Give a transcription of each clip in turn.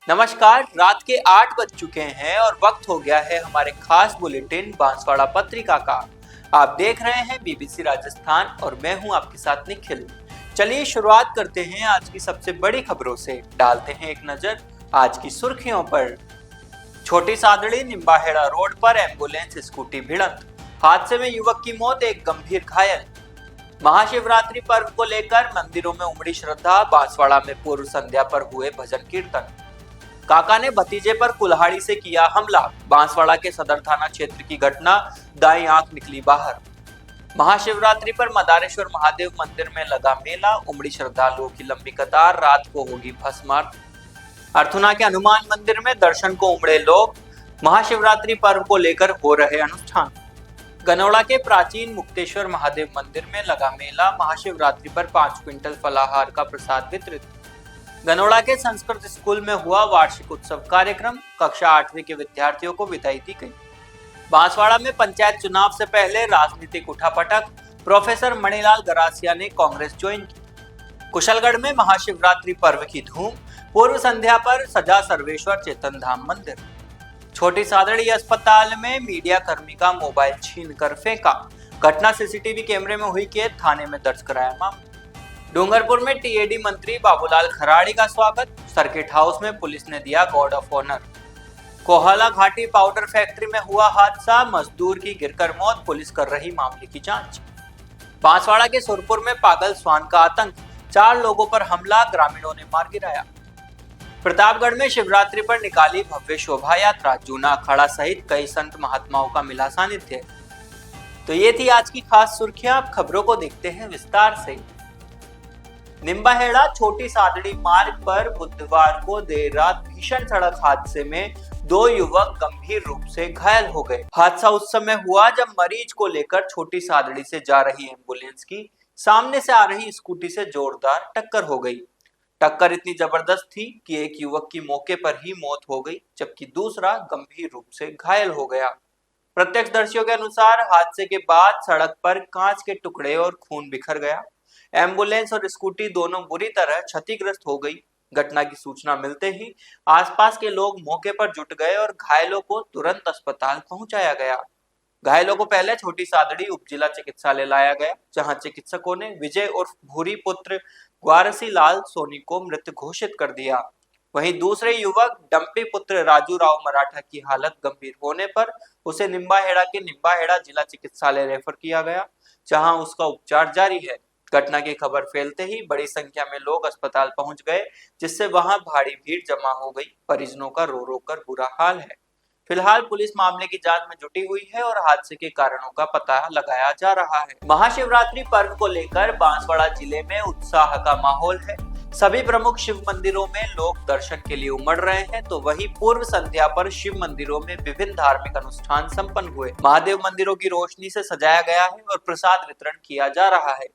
नमस्कार। रात के 8 बज चुके हैं और वक्त हो गया है हमारे खास बुलेटिन बांसवाड़ा पत्रिका का। आप देख रहे हैं बीबीसी राजस्थान और मैं हूं आपके साथ निखिल। चलिए शुरुआत करते हैं आज की सबसे बड़ी खबरों से। डालते हैं एक नजर आज की सुर्खियों पर। छोटी सादड़ी निम्बाहेड़ा रोड पर एम्बुलेंस स्कूटी भिड़ंत, हादसे में युवक की मौत, एक गंभीर घायल। महाशिवरात्रि पर्व को लेकर मंदिरों में उमड़ी श्रद्धा, बांसवाड़ा में पूर्व संध्या पर हुए भजन कीर्तन। काका ने भतीजे पर कुल्हाड़ी से किया हमला, बांसवाड़ा के सदर थाना क्षेत्र की घटना, दाईं आंख निकली बाहर। महाशिवरात्रि पर मदारेश्वर महादेव मंदिर में लगा मेला, उमड़ी श्रद्धालुओं की लंबी कतार, रात को होगी भस्मार्थ। अर्थुना के हनुमान मंदिर में दर्शन को उमड़े लोग, महाशिवरात्रि पर्व को लेकर हो रहे अनुष्ठान। गनौड़ा के प्राचीन मुक्तेश्वर महादेव मंदिर में लगा मेला, महाशिवरात्रि पर 5 क्विंटल फलाहार का प्रसाद वितरित। गनौड़ा के संस्कृत स्कूल में हुआ वार्षिक उत्सव कार्यक्रम, कक्षा 8वीं के विद्यार्थियों को विदाई दी गई। बांसवाड़ा में पंचायत चुनाव से पहले राजनीतिक उठापटक, प्रोफेसर मणिलाल गरासिया ने कांग्रेस ज्वाइन की। कुशलगढ़ में महाशिवरात्रि पर्व की धूम, पूर्व संध्या पर सजा सर्वेश्वर चेतन धाम मंदिर। छोटी सादड़ी अस्पताल में मीडिया कर्मी का मोबाइल छीनकर फेंका, घटना सीसीटीवी कैमरे में हुई कैद, थाने में दर्ज कराया मामला। डूंगरपुर में टीएडी मंत्री बाबूलाल खराड़ी का स्वागत, सर्किट हाउस में पुलिस ने दिया गार्ड ऑफ ऑनर। कोहाला घाटी पाउडर फैक्ट्री में हुआ हादसा, मजदूर की गिरकर मौत, पुलिस कर रही मामले की जांच। बांसवाड़ा के सुरपुर में पागल स्वान का आतंक, 4 लोगों पर हमला, ग्रामीणों ने मार गिराया। प्रतापगढ़ में शिवरात्रि पर निकाली भव्य शोभा यात्रा, जूना अखाड़ा सहित कई संत महात्माओं का मिला सानिध्य। तो ये थी आज की खास सुर्खियां। अब खबरों को देखते हैं विस्तार से। निम्बाहेड़ा छोटी सादड़ी मार्ग पर बुधवार को देर रात भीषण सड़क हादसे में 2 युवक गंभीर रूप से घायल हो गए। हादसा उस समय हुआ जब मरीज को लेकर छोटी सादड़ी से जा रही एम्बुलेंस की सामने से आ रही स्कूटी से जोरदार टक्कर हो गई। टक्कर इतनी जबरदस्त थी कि एक युवक की मौके पर ही मौत हो गई, जबकि दूसरा गंभीर रूप से घायल हो गया। प्रत्यक्षदर्शियों के अनुसार हादसे के बाद सड़क पर कांच के टुकड़े और खून बिखर गया। एम्बुलेंस और स्कूटी दोनों बुरी तरह क्षतिग्रस्त हो गई। घटना की सूचना मिलते ही आसपास के लोग मौके पर जुट गए और घायलों को तुरंत अस्पताल पहुंचाया गया। घायलों को पहले छोटी सादड़ी उप जिला चिकित्सालय लाया गया, जहां चिकित्सकों ने विजय उर्फ भूरी पुत्र ग्वारसी लाल सोनी को मृत घोषित कर दिया। वहीं दूसरे युवक डंपी पुत्र राजू राव मराठा की हालत गंभीर होने पर उसे निम्बाहेड़ा के निम्बाहेड़ा जिला चिकित्सालय रेफर किया गया, जहां उसका उपचार जारी है। घटना की खबर फैलते ही बड़ी संख्या में लोग अस्पताल पहुंच गए, जिससे वहां भारी भीड़ जमा हो गई। परिजनों का रो रो कर बुरा हाल है। फिलहाल पुलिस मामले की जांच में जुटी हुई है और हादसे के कारणों का पता लगाया जा रहा है। महाशिवरात्रि पर्व को लेकर बांसवाड़ा जिले में उत्साह का माहौल है। सभी प्रमुख शिव मंदिरों में लोग दर्शन के लिए उमड़ रहे हैं, तो वहीं पूर्व संध्या पर शिव मंदिरों में विभिन्न धार्मिक अनुष्ठान संपन्न हुए। महादेव मंदिरों की रोशनी से सजाया गया है और प्रसाद वितरण किया जा रहा है।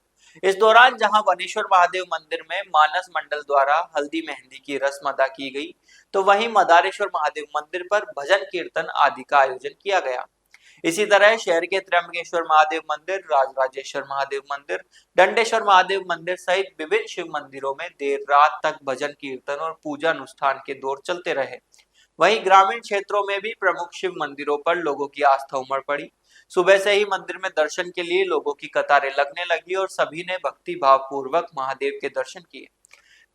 इस दौरान जहां वनेश्वर महादेव मंदिर में मानस मंडल द्वारा हल्दी मेहंदी की रस्म अदा की गई, तो वहीं मदारेश्वर महादेव मंदिर पर भजन कीर्तन आदि का आयोजन किया गया। इसी तरह शहर के त्र्यंबकेश्वर महादेव मंदिर, राजराजेश्वर महादेव मंदिर, दंडेश्वर महादेव मंदिर सहित विभिन्न शिव मंदिरों में देर रात तक भजन कीर्तन और पूजा अनुष्ठान के दौर चलते रहे। वहीं ग्रामीण क्षेत्रों में भी प्रमुख शिव मंदिरों पर लोगों की आस्था उमड़ पड़ी। सुबह से ही मंदिर में दर्शन के लिए लोगों की कतारें लगने लगी और सभी ने भक्ति भाव पूर्वक महादेव के दर्शन किए।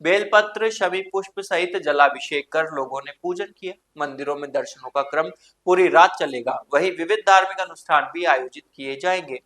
बेलपत्र, शमी पुष्प सहित जलाभिषेक कर लोगों ने पूजन किया। मंदिरों में दर्शनों का क्रम पूरी रात चलेगा। वहीं विविध धार्मिक अनुष्ठान भी आयोजित किए जाएंगे।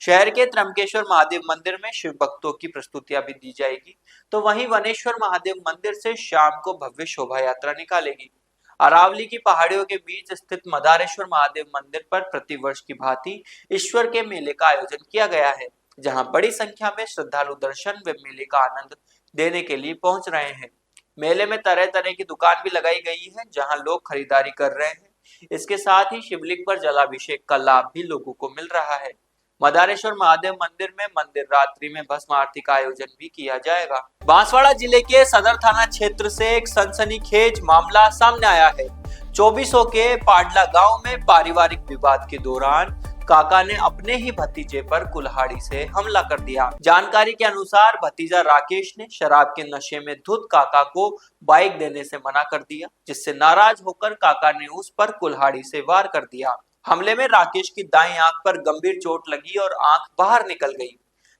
शहर के त्र्यंबकेश्वर महादेव मंदिर में शिव भक्तों की प्रस्तुतियां भी दी जाएगी, तो वहीं वनेश्वर महादेव मंदिर से शाम को भव्य शोभा यात्रा निकालेगी। अरावली की पहाड़ियों के बीच स्थित मदारेश्वर महादेव मंदिर पर प्रतिवर्ष की भांति ईश्वर के मेले का आयोजन किया गया है, जहां बड़ी संख्या में श्रद्धालु दर्शन व मेले का आनंद देने के लिए पहुंच रहे हैं। मेले में तरह तरह की दुकान भी लगाई गई है, जहां लोग खरीदारी कर रहे हैं। इसके साथ ही शिवलिंग पर जलाभिषेक का लाभ भी लोगों को मिल रहा है। मदारेश्वर महादेव मंदिर में मंदिर रात्रि में भस्म आरती का आयोजन भी किया जाएगा। बांसवाड़ा जिले के सदर थाना क्षेत्र से एक सनसनीखेज मामला सामने आया है। 2400 के पाडला गांव में पारिवारिक विवाद के दौरान काका ने अपने ही भतीजे पर कुल्हाड़ी से हमला कर दिया। जानकारी के अनुसार भतीजा राकेश ने शराब के नशे में धुत काका को बाइक देने से मना कर दिया, जिससे नाराज होकर काका ने उस पर कुल्हाड़ी से वार कर दिया। हमले में राकेश की दाईं आंख पर गंभीर चोट लगी और आंख बाहर निकल गई।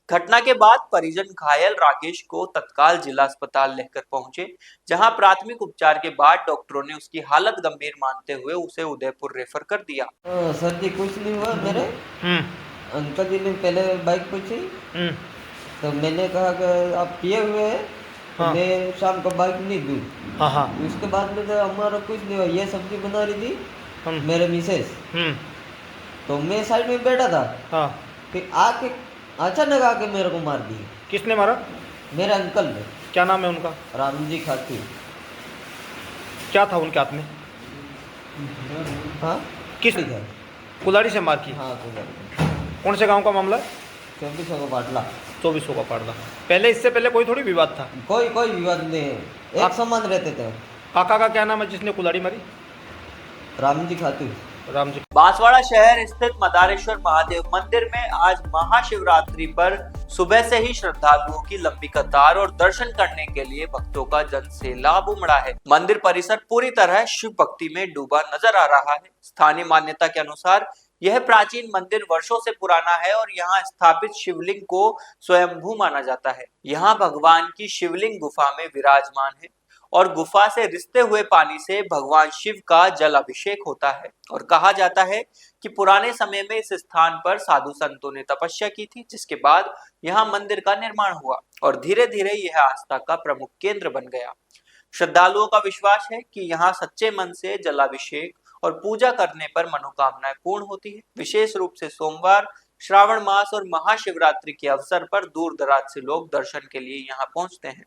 घटना के बाद परिजन घायल राकेश को तत्काल जिला अस्पताल लेकर पहुंचे, जहां प्राथमिक उपचार के बाद डॉक्टरों ने उसकी हालत गंभीर मानते हुए उसे उदयपुर रेफर कर दिया। सर जी कुछ नहीं हुआ मेरे अंकल जी ने पहले बाइक पूछी तो मैंने कहा कि आप पिए हुए हैं तो मैं शाम को बाइक नहीं दूँ। उसके बाद में तो हमारा कुछ नहीं हुआ, ये सब्जी बना रही थी मेरे मिसेस, तो मैं साइड में बैठा था, फिर आके अचानक आके मेरे को मार दी। किसने मारा? मेरे अंकल ने। क्या नाम है उनका? रामजी खातू। क्या था उनके हाथ में? हाँ किस कुल्हाड़ी से मार की? हाँ कुल्हाड़ी। कौन से गांव का मामला है? 2400 का पाटला। 2400 का पाटला। पहले इससे पहले कोई थोड़ी विवाद था? कोई विवाद नहीं है, एक समान रहते थे। काका का क्या नाम है जिसने कुल्हाड़ी मारी? रामजी खातू। रामजी। बांसवाड़ा शहर स्थित मदारेश्वर महादेव मंदिर में आज महाशिवरात्रि पर सुबह से ही श्रद्धालुओं की लंबी कतार और दर्शन करने के लिए भक्तों का जनसैलाब उमड़ा है। मंदिर परिसर पूरी तरह शिव भक्ति में डूबा नजर आ रहा है। स्थानीय मान्यता के अनुसार यह प्राचीन मंदिर वर्षों से पुराना है और यहाँ स्थापित शिवलिंग को स्वयंभू माना जाता है। यहाँ भगवान की शिवलिंग गुफा में विराजमान है और गुफा से रिसते हुए पानी से भगवान शिव का जल अभिषेक होता है और कहा जाता है कि पुराने समय में इस स्थान पर साधु संतों ने तपस्या की थी, जिसके बाद यहाँ मंदिर का निर्माण हुआ और धीरे धीरे यह आस्था का प्रमुख केंद्र बन गया। श्रद्धालुओं का विश्वास है कि यहाँ सच्चे मन से जलाभिषेक और पूजा करने पर मनोकामनाएं पूर्ण होती है। विशेष रूप से सोमवार, श्रावण मास और महाशिवरात्रि के अवसर पर दूर दराज से लोग दर्शन के लिए यहाँ पहुंचते हैं।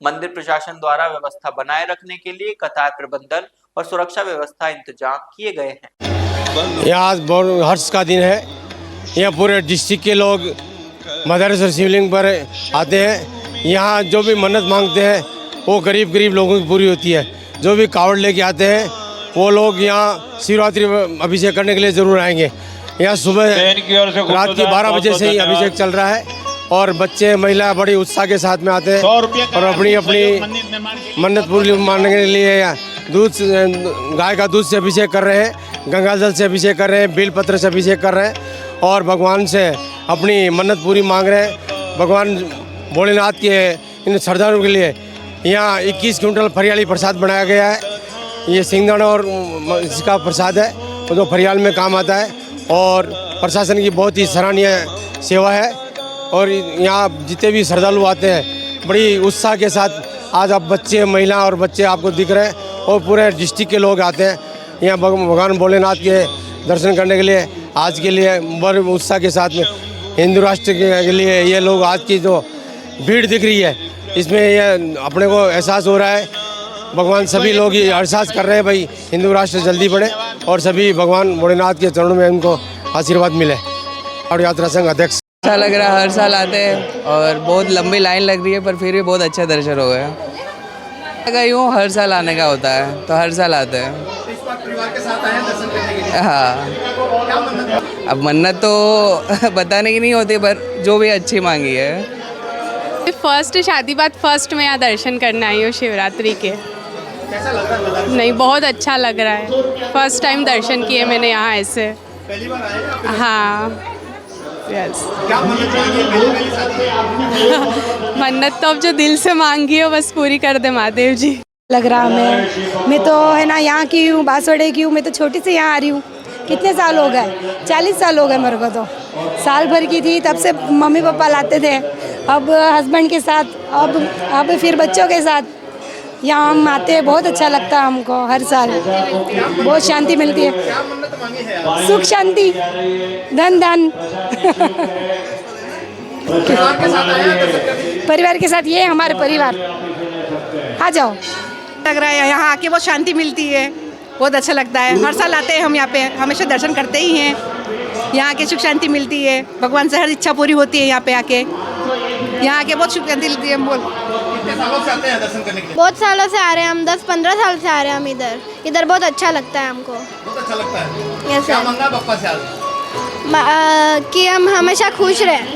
मंदिर प्रशासन द्वारा व्यवस्था बनाए रखने के लिए कतार प्रबंधन और सुरक्षा व्यवस्था इंतजाम किए गए हैं। यहाँ आज बहुत हर्ष का दिन है। यहाँ पूरे डिस्ट्रिक्ट के लोग मदारेश्वर शिवलिंग पर आते हैं। यहाँ जो भी मन्नत मांगते हैं वो गरीब लोगों की पूरी होती है। जो भी कावड़ लेके आते हैं वो लोग यहाँ शिवरात्रि अभिषेक करने के लिए ज़रूर आएंगे। यहाँ सुबह रात की 12 बजे से ही अभिषेक चल रहा है और बच्चे महिला बड़ी उत्साह के साथ में आते हैं और अपनी मन्नत पूरी मानने के लिए दूध गाय का दूध से अभिषेक कर रहे हैं, गंगा जल से अभिषेक कर रहे हैं, बेल पत्र से अभिषेक कर रहे हैं और भगवान से अपनी मन्नत पूरी मांग रहे हैं। भगवान भोलेनाथ के इन श्रद्धालुओं के लिए यहाँ 21 क्विंटल फरियाली प्रसाद बनाया गया है। ये सिंगदाना और इसका प्रसाद है वो जो फरियाल में काम आता है और प्रशासन की बहुत ही सराहनीय सेवा है। और यहाँ जितने भी श्रद्धालु आते हैं बड़ी उत्साह के साथ, आज आप बच्चे महिला और बच्चे आपको दिख रहे हैं और पूरे डिस्ट्रिक्ट के लोग आते हैं यहाँ भगवान भोलेनाथ के दर्शन करने के लिए। आज के लिए बड़े उत्साह के साथ में हिंदू राष्ट्र के लिए ये लोग आज की जो भीड़ दिख रही है इसमें ये अपने को एहसास हो रहा है। भगवान सभी लोग ये एहसास कर रहे हैं भाई हिंदू राष्ट्र जल्दी बढ़े और सभी भगवान भोलेनाथ के चरणों में उनको आशीर्वाद मिले। और यात्रा संघ अध्यक्ष अच्छा लग रहा है, हर साल आते हैं और बहुत लंबी लाइन लग रही है पर फिर भी बहुत अच्छा दर्शन हो गया। अगर यूँ हर साल आने का होता है तो हर साल आते हैं। परिवार के साथ आए हैं दर्शन करने के लिए? हाँ, अब मन्नत तो बताने की नहीं होती पर जो भी अच्छी मांगी है। फर्स्ट शादी बाद फर्स्ट में यहाँ दर्शन करने आई हूँ शिवरात्रि के। कैसा लग रहा है? नहीं, बहुत अच्छा लग रहा है। फर्स्ट टाइम दर्शन किए मैंने यहाँ ऐसे। पहली बार आए हैं? हाँ, यस। क्या मन्नत चाहिए? पहली शादी? मन्नत तो अब जो दिल से मांगी हो बस पूरी कर दे महादेव जी। लग रहा मैं तो है ना यहाँ की हूँ, बांसवाड़े की हूँ। मैं तो छोटी से यहाँ आ रही हूँ। कितने साल हो गए? 40 साल हो गए मेरे को। तो साल भर की थी तब से मम्मी पापा लाते थे, अब हस्बैंड के साथ, अब फिर बच्चों के साथ यहाँ हम आते हैं। बहुत अच्छा लगता है हमको हर साल, बहुत शांति मिलती है। क्या मन्नत मांगी है? सुख शांति धन धन। परिवार के साथ आए हैं दर्शन करने? परिवार के साथ, ये हमारे परिवार। आ जाओ। लग रहा है यहाँ आके बहुत शांति मिलती है, बहुत अच्छा लगता है। हर साल आते हैं हम यहाँ पे, हमेशा दर्शन करते ही हैं। यहाँ आके सुख शांति मिलती है, भगवान से हर इच्छा पूरी होती है। यहाँ पे आके बहुत सुख शांति मिलती है। हम बोल कितने सालों से आते हैं दर्शन करने के लिए? बहुत सालों से आ रहे हैं हम, 10-15 साल से आ रहे हैं हम इधर बहुत अच्छा लगता है हमको। बहुत अच्छा लगता है। यस क्या सर। मांगा बाप्पा से आज? कि हम हमेशा खुश रहें,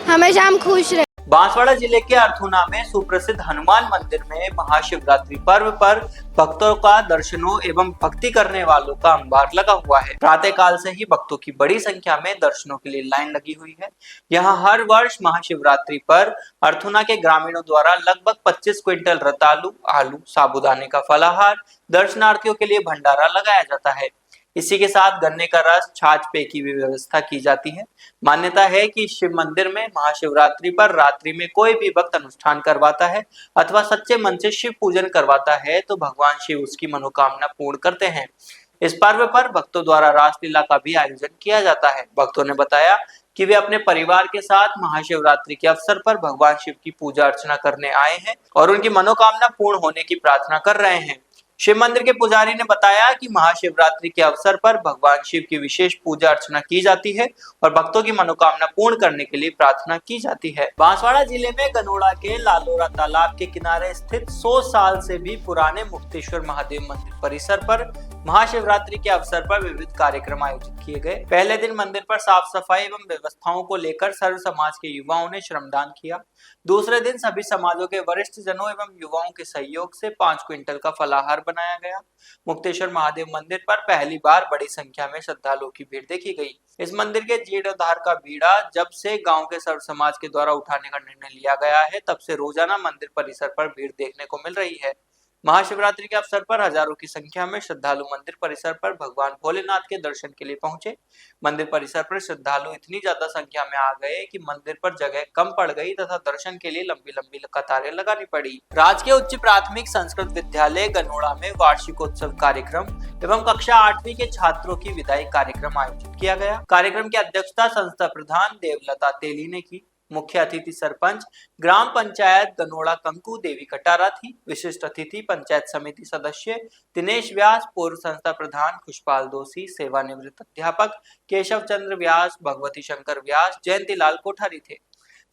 हमेशा हम खुश रहें। बांसवाड़ा जिले के अर्थुना में सुप्रसिद्ध हनुमान मंदिर में महाशिवरात्रि पर्व पर भक्तों का दर्शनों एवं भक्ति करने वालों का अंबार लगा हुआ है। प्रातः काल से ही भक्तों की बड़ी संख्या में दर्शनों के लिए लाइन लगी हुई है। यहाँ हर वर्ष महाशिवरात्रि पर अर्थुना के ग्रामीणों द्वारा लगभग 25 क्विंटल रतालू, आलू, साबूदाने का फलाहार दर्शनार्थियों के लिए भंडारा लगाया जाता है। इसी के साथ गन्ने का रस, छाछ पेय की भी व्यवस्था की जाती है। मान्यता है कि शिव मंदिर में महाशिवरात्रि पर रात्रि में कोई भी भक्त अनुष्ठान करवाता है अथवा सच्चे मन से शिव पूजन करवाता है तो भगवान शिव उसकी मनोकामना पूर्ण करते हैं। इस पर्व पर भक्तों द्वारा रासलीला का भी आयोजन किया जाता है। भक्तों ने बताया कि वे अपने परिवार के साथ महाशिवरात्रि के अवसर पर भगवान शिव की पूजा अर्चना करने आए हैं और उनकी मनोकामना पूर्ण होने की प्रार्थना कर रहे हैं। शिव मंदिर के पुजारी ने बताया कि महाशिवरात्रि के अवसर पर भगवान शिव की विशेष पूजा अर्चना की जाती है और भक्तों की मनोकामना पूर्ण करने के लिए प्रार्थना की जाती है। बांसवाड़ा जिले में गनोड़ा के लालोरा तालाब के किनारे स्थित 100 साल से भी पुराने मुक्तेश्वर महादेव मंदिर परिसर पर महाशिवरात्रि के अवसर पर विविध कार्यक्रम आयोजित किए गए। पहले दिन मंदिर पर साफ सफाई एवं व्यवस्थाओं को लेकर सर्व समाज के युवाओं ने श्रमदान किया। दूसरे दिन सभी समाजों के वरिष्ठ जनों एवं युवाओं के सहयोग से 5 क्विंटल का फलाहार बनाया गया। मुक्तेश्वर महादेव मंदिर पर पहली बार बड़ी संख्या में श्रद्धालुओं की भीड़ देखी गई। इस मंदिर के जीर्णोद्धार का बीड़ा जब से गांव के सर्व समाज के द्वारा उठाने का निर्णय लिया गया है, तब से रोजाना मंदिर परिसर पर भीड़ देखने को मिल रही है। महाशिवरात्रि के अवसर पर हजारों की संख्या में श्रद्धालु मंदिर परिसर पर भगवान भोलेनाथ के दर्शन के लिए पहुंचे। मंदिर परिसर पर श्रद्धालु इतनी ज्यादा संख्या में आ गए कि मंदिर पर जगह कम पड़ गई तथा दर्शन के लिए लंबी लंबी कतारें लगानी पड़ी। राजकीय उच्च प्राथमिक संस्कृत विद्यालय गनोड़ा में वार्षिकोत्सव कार्यक्रम एवं कक्षा 8वीं के छात्रों की विदाई कार्यक्रम आयोजित किया गया। कार्यक्रम की अध्यक्षता संस्था प्रधान देवलता तेली ने की। मुख्य अतिथि सरपंच ग्राम पंचायत गनोड़ा कंकु देवी कटारा थी। विशिष्ट अतिथि पंचायत समिति सदस्य दिनेश व्यास, पूर्व संस्था प्रधान खुशपाल दोषी, सेवानिवृत्त अध्यापक केशव चंद्र व्यास, भगवती शंकर व्यास, जयंती लाल कोठारी थे।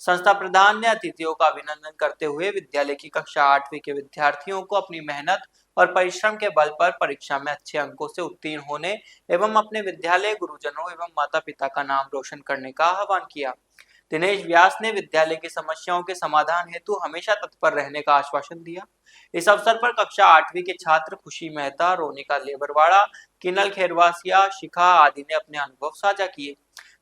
संस्था प्रधान ने अतिथियों का अभिनंदन करते हुए विद्यालय की कक्षा 8वीं के विद्यार्थियों को अपनी मेहनत और परिश्रम के बल पर परीक्षा में अच्छे अंकों से उत्तीर्ण होने एवं अपने विद्यालय, गुरुजनों एवं माता पिता का नाम रोशन करने का आह्वान किया। दिनेश व्यास ने विद्यालय की समस्याओं के समाधान हेतु हमेशा तत्पर रहने का आश्वासन दिया। इस अवसर पर कक्षा 8वीं के छात्र खुशी मेहता, रोनिका लेबरवाड़ा, किनल खेरवासिया, शिखा आदि ने अपने अनुभव साझा किए।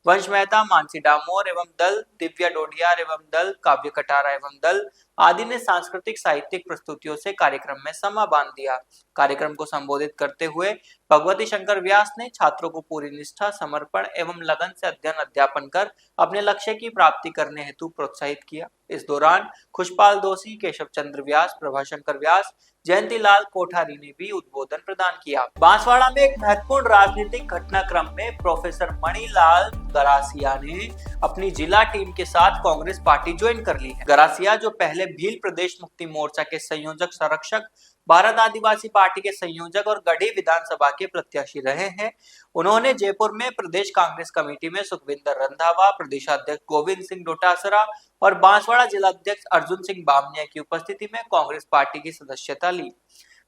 वंश मेहता, मानसी डामोर एवं दल, दिव्या डोडियार एवं दल, काव्य कटारा एवं दल आदि ने सांस्कृतिक साहित्यिक प्रस्तुतियों से कार्यक्रम में समा बांध दिया। कार्यक्रम को संबोधित करते हुए भगवती शंकर व्यास ने छात्रों को पूरी निष्ठा, समर्पण एवं लगन से अध्ययन अध्यापन कर अपने लक्ष्य की प्राप्ति करने हेतु प्रोत्साहित किया। इस दौरान खुशपाल दोषी, केशव चंद्र व्यास, प्रभाशंकर व्यास, जयंती लाल कोठारी ने भी उद्बोधन प्रदान किया। बांसवाड़ा में एक महत्वपूर्ण राजनीतिक घटनाक्रम में प्रोफेसर मणिलाल गरासिया ने अपनी जिला टीम के साथ कांग्रेस पार्टी ज्वाइन कर ली है। गरासिया, जो पहले भील प्रदेश मुक्ति मोर्चा के संयोजक संरक्षक, भारत आदिवासी पार्टी के संयोजक और गढ़ी विधानसभा के प्रत्याशी रहे हैं, उन्होंने जयपुर में प्रदेश कांग्रेस कमेटी में सुखविंदर रंधावा, प्रदेशाध्यक्ष गोविंद सिंह डोटासरा और बांसवाड़ा जिला अध्यक्ष अर्जुन सिंह बामनिया की उपस्थिति में कांग्रेस पार्टी की सदस्यता ली।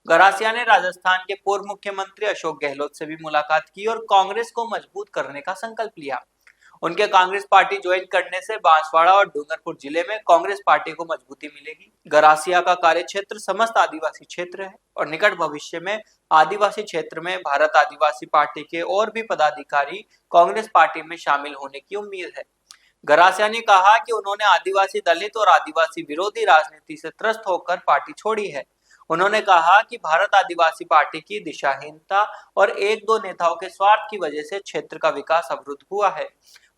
गरासिया ने राजस्थान के पूर्व मुख्यमंत्री अशोक गहलोत से भी मुलाकात की और कांग्रेस को मजबूत करने का संकल्प लिया। उनके कांग्रेस पार्टी ज्वाइन करने से बांसवाड़ा और डूंगरपुर जिले में कांग्रेस पार्टी को मजबूती मिलेगी। गरासिया का कार्य क्षेत्र समस्त आदिवासी क्षेत्र है और निकट भविष्य में आदिवासी क्षेत्र में भारत आदिवासी पार्टी के और भी पदाधिकारी कांग्रेस पार्टी में शामिल होने की उम्मीद है। गरासिया ने कहा कि उन्होंने आदिवासी दलित और आदिवासी विरोधी राजनीति से त्रस्त होकर पार्टी छोड़ी है। उन्होंने कहा कि भारत आदिवासी पार्टी की दिशाहीनता और एक दो नेताओं के स्वार्थ की वजह से क्षेत्र का विकास अवरुद्ध हुआ है।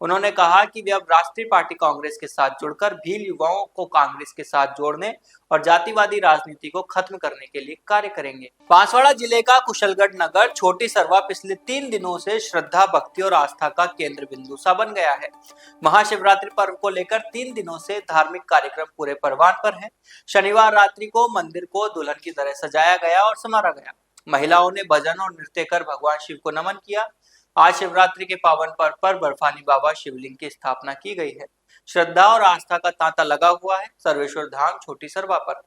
उन्होंने कहा कि वे अब राष्ट्रीय पार्टी कांग्रेस के साथ जुड़कर भील युवाओं को कांग्रेस के साथ जोड़ने और जातिवादी राजनीति को खत्म करने के लिए कार्य करेंगे। बांसवाड़ा जिले का कुशलगढ़ नगर छोटी सरवा पिछले 3 दिनों से श्रद्धा, भक्ति और आस्था का केंद्र बिंदु सा बन गया है। महाशिवरात्रि पर्व को लेकर 3 दिनों से धार्मिक कार्यक्रम पूरे परवान पर है। शनिवार रात्रि को मंदिर को दुल्हन की तरह सजाया गया और संवारा गया। महिलाओं ने भजन और नृत्य कर भगवान शिव को नमन किया। आज शिवरात्रि के पावन पर्व पर बर्फानी बाबा शिवलिंग की स्थापना की गई है। श्रद्धा और आस्था का तांता लगा हुआ है सर्वेश्वर धाम छोटी सरवा पर।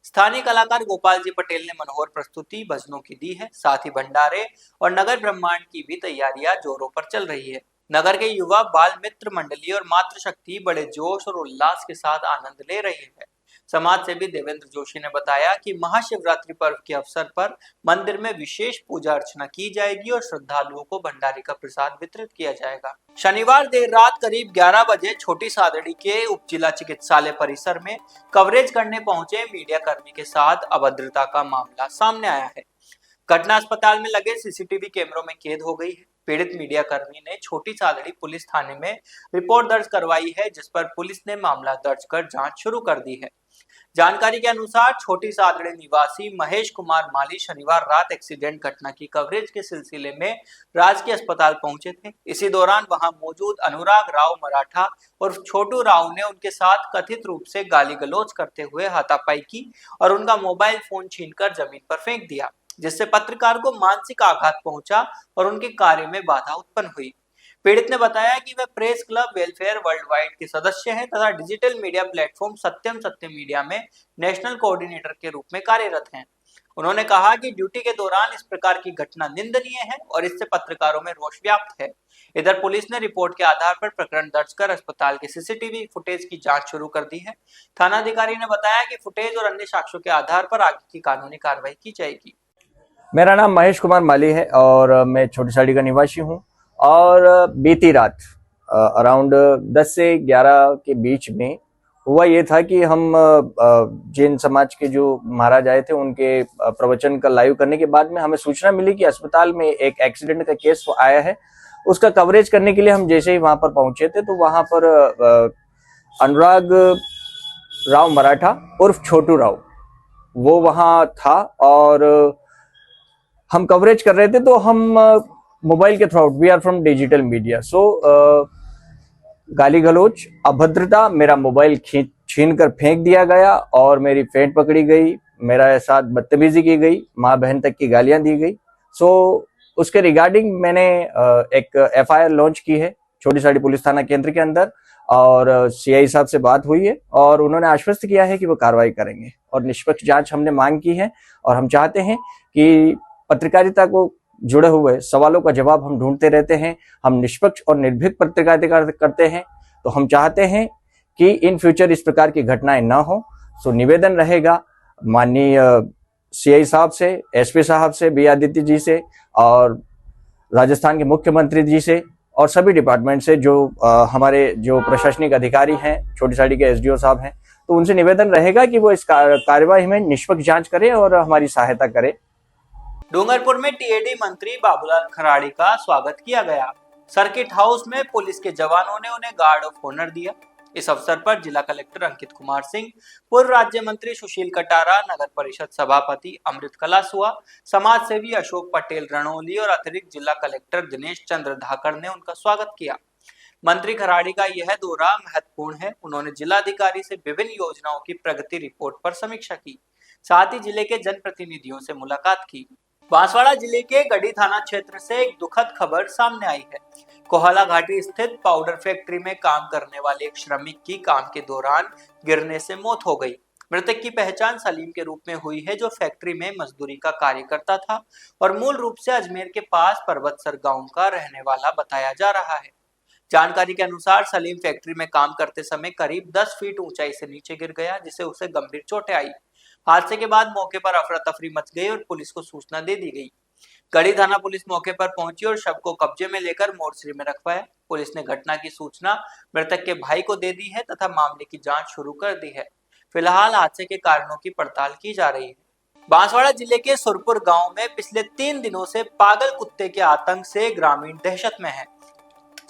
स्थानीय कलाकार गोपाल जी पटेल ने मनोहर प्रस्तुति भजनों की दी है। साथ ही भंडारे और नगर ब्रह्मांड की भी तैयारियां जोरों पर चल रही है। नगर के युवा बाल मित्र मंडली और मातृशक्ति बड़े जोश और उल्लास के साथ आनंद ले रही है। समाज सेवी देवेंद्र जोशी ने बताया कि महाशिवरात्रि पर्व के अवसर पर मंदिर में विशेष पूजा अर्चना की जाएगी और श्रद्धालुओं को भंडारे का प्रसाद वितरित किया जाएगा। शनिवार देर रात करीब 11 बजे छोटी सादड़ी के उप जिला चिकित्सालय परिसर में कवरेज करने पहुंचे मीडिया कर्मी के साथ अभद्रता का मामला सामने आया है। घटना अस्पताल में लगे सीसीटीवी कैमरों में कैद हो गई है। पीड़ित मीडिया कर्मी ने छोटी सादड़ी पुलिस थाने में रिपोर्ट दर्ज करवाई है, जिस पर पुलिस ने मामला दर्ज कर जांच शुरू कर दी है। जानकारी के अनुसार छोटी सादड़ी निवासी महेश कुमार माली शनिवार रात एक्सीडेंट घटना की कवरेज के सिलसिले में राजकीय अस्पताल पहुंचे थे। इसी दौरान वहां मौजूद अनुराग राव मराठा और छोटू राव ने उनके साथ कथित रूप से गाली गलौज करते हुए हाथापाई की और उनका मोबाइल फोन छीनकर जमीन पर फेंक दिया, जिससे पत्रकार को मानसिक आघात पहुंचा और उनके कार्य में बाधा उत्पन्न हुई। पीड़ित ने बताया कि वे press club welfare world wide के सदस्य हैं तथा digital media platform Satyam media में नेशनल कोऑर्डिनेटर के रूप में कार्यरत हैं। उन्होंने कहा कि ड्यूटी के दौरान इस प्रकार की घटना निंदनीय है और इससे पत्रकारों में रोष व्याप्त है। इधर पुलिस ने रिपोर्ट के आधार पर प्रकरण दर्ज कर अस्पताल के सीसीटीवी फुटेज की जांच शुरू कर दी है। थानाधिकारी ने बताया कि फुटेज और अन्य साक्ष्यों के आधार पर आगे की कानूनी कार्रवाई की जाएगी। मेरा नाम महेश कुमार माली है और मैं छोटी साड़ी का निवासी हूँ। और बीती रात अराउंड 10 से 11 के बीच में हुआ ये था कि हम जैन समाज के जो महाराज आए थे उनके प्रवचन का लाइव करने के बाद में हमें सूचना मिली कि अस्पताल में एक एक्सीडेंट का केस आया है। उसका कवरेज करने के लिए हम जैसे ही वहां पर पहुंचे थे तो वहां पर अनुराग राव मराठा उर्फ छोटू राव वो वहां था और हम कवरेज कर रहे थे। तो हम मोबाइल के through we are from digital media, so गाली गलौज अभद्रता, मेरा मोबाइल छीन कर फेंक दिया गया और मेरी फेंट पकड़ी गई, मेरा साथ बदतमीजी की गई, माँ बहन तक की गालियां दी गई। सो उसके रिगार्डिंग मैंने एक FIR लॉन्च की है छोटी साड़ी पुलिस थाना केंद्र के अंदर और CI साहब से बात हुई है और उन्होंने आश्वस्त किया है कि वो कार्रवाई करेंगे और निष्पक्ष जांच हमने मांग की है। और हम चाहते हैं कि पत्रकारिता को जुड़े हुए सवालों का जवाब हम ढूंढते रहते हैं, हम निष्पक्ष और निर्भीक पत्रकारिता करते हैं। तो हम चाहते हैं कि इन फ्यूचर इस प्रकार की घटनाएं ना हो। सो निवेदन रहेगा माननीय CI साहब से, SP साहब से, बी आदित्य जी से और राजस्थान के मुख्यमंत्री जी से और सभी डिपार्टमेंट से जो हमारे जो प्रशासनिक अधिकारी हैं, छोटी साड़ी के SDO साहब हैं, तो उनसे निवेदन रहेगा कि वो इस कार्यवाही में निष्पक्ष जांच करें और हमारी सहायता करें। डूंगरपुर में TAD मंत्री बाबूलाल खराड़ी का स्वागत किया गया। सर्किट हाउस में पुलिस के जवानों ने उन्हें गार्ड ऑफ ऑनर दिया। इस अवसर पर जिला कलेक्टर अंकित कुमार सिंह, पूर्व राज्य मंत्री सुशील कटारा, नगर परिषद सभापति अमृत कलासुआ, समाज सेवी अशोक पटेल रणोली और अतिरिक्त जिला कलेक्टर दिनेश चंद्र धाकड़ ने उनका स्वागत किया। मंत्री खराड़ी का यह दौरा महत्वपूर्ण है। उन्होंने जिलाधिकारी से विभिन्न योजनाओं की प्रगति रिपोर्ट पर समीक्षा की, साथ ही जिले के जनप्रतिनिधियों से मुलाकात की। बांसवाड़ा जिले के गढ़ी थाना क्षेत्र से एक दुखद खबर सामने आई है। कोहला घाटी स्थित पाउडर फैक्ट्री में काम करने वाले एक श्रमिक की काम के दौरान गिरने से मौत हो गई। मृतक की पहचान सलीम के रूप में हुई है, जो फैक्ट्री में मजदूरी का कार्य करता था और मूल रूप से अजमेर के पास पर्वतसर गांव का रहने वाला बताया जा रहा है। जानकारी के अनुसार सलीम फैक्ट्री में काम करते समय करीब 10 फीट ऊंचाई से नीचे गिर गया, जिससे उसे गंभीर चोटें आई। हादसे के बाद मौके पर अफरा तफरी मच गई और पुलिस को सूचना दे दी गई। गढ़ी थाना पुलिस मौके पर पहुंची और शव को कब्जे में लेकर मोर्चरी में रखवाया। पुलिस ने घटना की सूचना मृतक के भाई को दे दी है तथा मामले की जांच शुरू कर दी है। फिलहाल हादसे के कारणों की पड़ताल की जा रही है। बांसवाड़ा जिले के सुरपुर गांव में पिछले 3 दिनों से पागल कुत्ते के आतंक से ग्रामीण दहशत में हैं।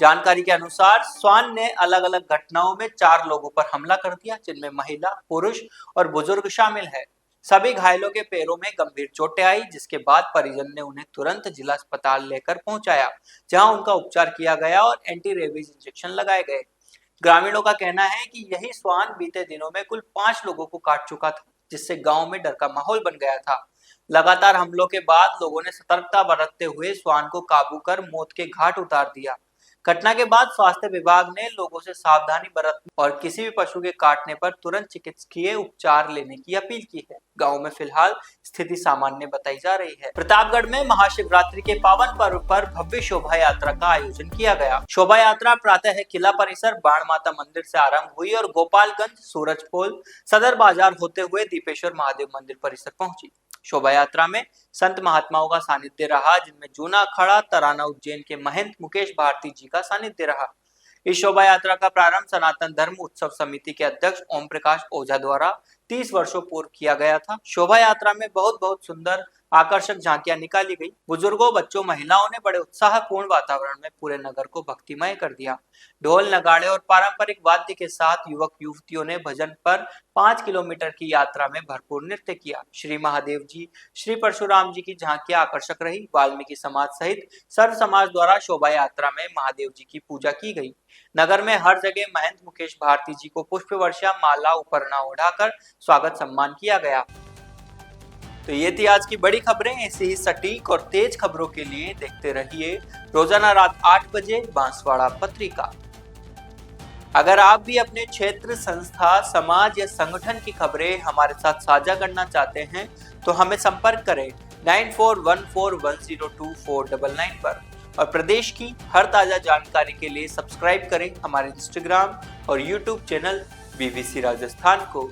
जानकारी के अनुसार स्वान ने अलग अलग घटनाओं में 4 लोगों पर हमला कर दिया, जिनमें महिला, पुरुष और बुजुर्ग शामिल है। सभी घायलों के पैरों में गंभीर चोटें आई, जिसके बाद परिजन ने उन्हें तुरंत जिला अस्पताल लेकर पहुंचाया, जहां उनका उपचार किया गया और एंटी रेबीज इंजेक्शन लगाए गए। ग्रामीणों का कहना है कि यही स्वान बीते दिनों में कुल 5 लोगों को काट चुका था, जिससे गांव में डर का माहौल बन गया था। लगातार हमलों के बाद लोगों ने सतर्कता बरतते हुए स्वान को काबू कर मौत के घाट उतार दिया। घटना के बाद स्वास्थ्य विभाग ने लोगों से सावधानी बरतने और किसी भी पशु के काटने पर तुरंत चिकित्सकीय उपचार लेने की अपील की है। गांव में फिलहाल स्थिति सामान्य बताई जा रही है। प्रतापगढ़ में महाशिवरात्रि के पावन पर्व पर भव्य शोभा यात्रा का आयोजन किया गया। शोभा यात्रा प्रातः किला परिसर बाण माता मंदिर से आरंभ हुई और गोपालगंज, सूरजपोल, सदर बाजार होते हुए दीपेश्वर महादेव मंदिर परिसर पहुंची। शोभा यात्रा में संत महात्माओं का सानिध्य रहा, जिनमें जूना अखाड़ा तराना उज्जैन के महंत मुकेश भारती जी का सानिध्य रहा। इस शोभा यात्रा का प्रारंभ सनातन धर्म उत्सव समिति के अध्यक्ष ओम प्रकाश ओझा द्वारा 30 वर्षों पूर्व किया गया था। शोभा यात्रा में बहुत सुंदर आकर्षक झांकियां निकाली गई। बुजुर्गों, बच्चों, महिलाओं ने बड़े उत्साहपूर्ण वातावरण में पूरे नगर को भक्तिमय कर दिया। ढोल, नगाड़े और पारंपरिक वाद्य के साथ युवक युवतियों ने भजन पर 5 किलोमीटर की यात्रा में भरपूर नृत्य किया। श्री महादेव जी, श्री परशुराम जी की झांकियां आकर्षक रही। वाल्मीकि समाज सहित सर्व समाज द्वारा शोभा यात्रा में महादेव जी की पूजा की गई। नगर में हर जगह महंत मुकेश भारती जी को पुष्प वर्षा, माला, उपरना ओढ़ाकर स्वागत सम्मान किया गया। तो ये थी आज की बड़ी खबरें। ऐसी ही सटीक और तेज खबरों के लिए देखते रहिए रोजाना रात 8 बजे बांसवाड़ा पत्रिका। अगर आप भी अपने क्षेत्र, संस्था, समाज या संगठन की खबरें हमारे साथ साझा करना चाहते हैं तो हमें संपर्क करें 9414102499 पर। और प्रदेश की हर ताजा जानकारी के लिए सब्सक्राइब करें हमारे इंस्टाग्राम और यूट्यूब चैनल BBC राजस्थान को।